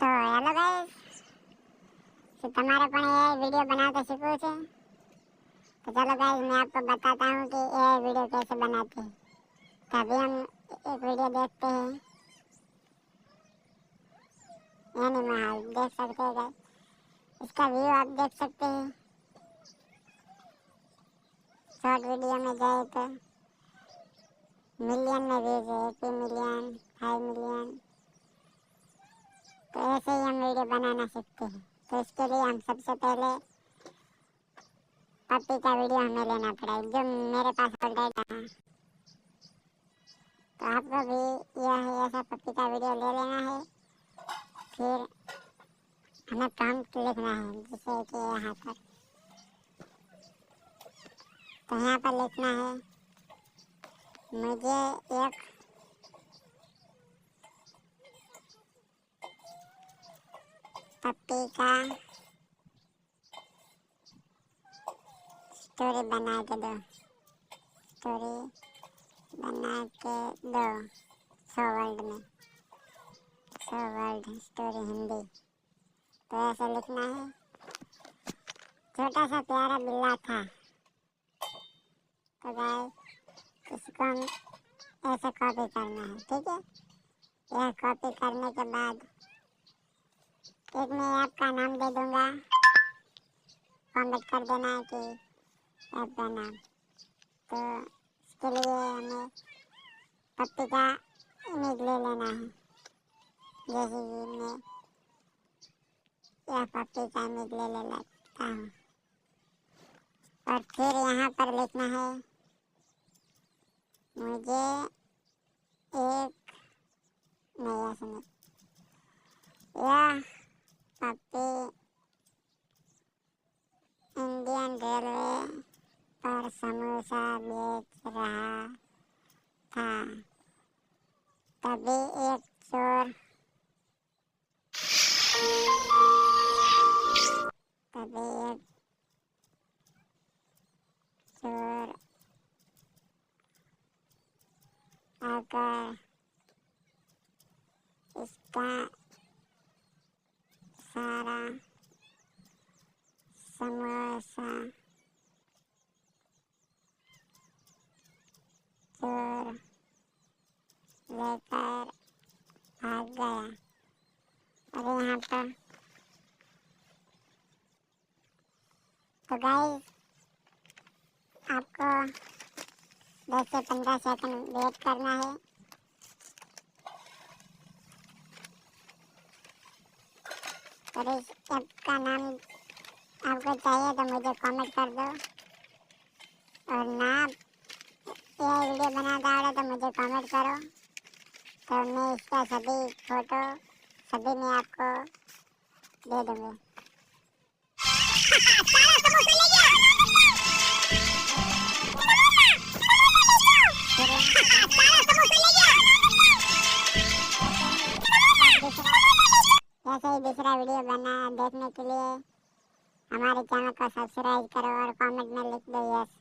तो hello guys, तो તમારે પણ એ वीडियो बनाते सीखવું છે तो चलो गाइस मैं आपको बताता हूँ कि ये वीडियो कैसे बनाते हैं। तो अभी हम एक वीडियो देखते हैं। एनिमल देख सकते हैं गाइस, इसका व्यू आप देख सकते हैं। शॉर्ट वीडियो में जाए तो मिलियन में व्यूज है, 80 मिलियन, 5 मिलियन। तो ऐसे ही हम वीडियो बनाना सीखते हैं। तो इसके लिए हम सबसे पहले पप्पी का वीडियो हमें लेना पड़ा जो मेरे पास ऑलरेडी है। तो आपको भी यह ऐसा पप्पी का वीडियो ले लेना है। फिर हमें प्रॉम्प्ट लिखना है, जैसे कि यहाँ पर। तो यहाँ पर लिखना है मुझे एक पप्पी का स्टोरी बना के दो, स्टोरी बना के दो 100 वर्ड में, 100 वर्ड स्टोरी हिंदी। तो ऐसे लिखना है। छोटा सा प्यारा बिल्ला था। तो गाइस इसको हम ऐसे कॉपी करना है, ठीक है। यह कॉपी करने के बाद एक मैं आपका नाम दे दूंगा, कमेंट कर देना है कि आपका नाम। तो इसके लिए हमें पप्पी का इमेज ले लेना है, जैसे कि मैं यह पप्पी का इमेज ले लेता हूँ। और फिर यहाँ पर लिखना है मुझे एक नया सुने यह पप्पी इंडियन रेलवे पर समोसा बेच रहा था। तभी एक चोर आकर इसका सारा समोसा चोर लेकर भाग गया। और यहाँ पर तो गाइस आपको 10 से 15 सेकंड वेट करना है। और इस ऐप का नाम आपको चाहिए तो मुझे कमेंट कर दो। और ना ये वीडियो बनाता आवड़े तो मुझे कमेंट करो, तो मैं इसका सभी फोटो सभी मैं आपको दे दूँगी। ऐसे ही दूसरा वीडियो देखने के लिए हमारे चैनल को सब्सक्राइब करो और कमेंट में लिख दो यस।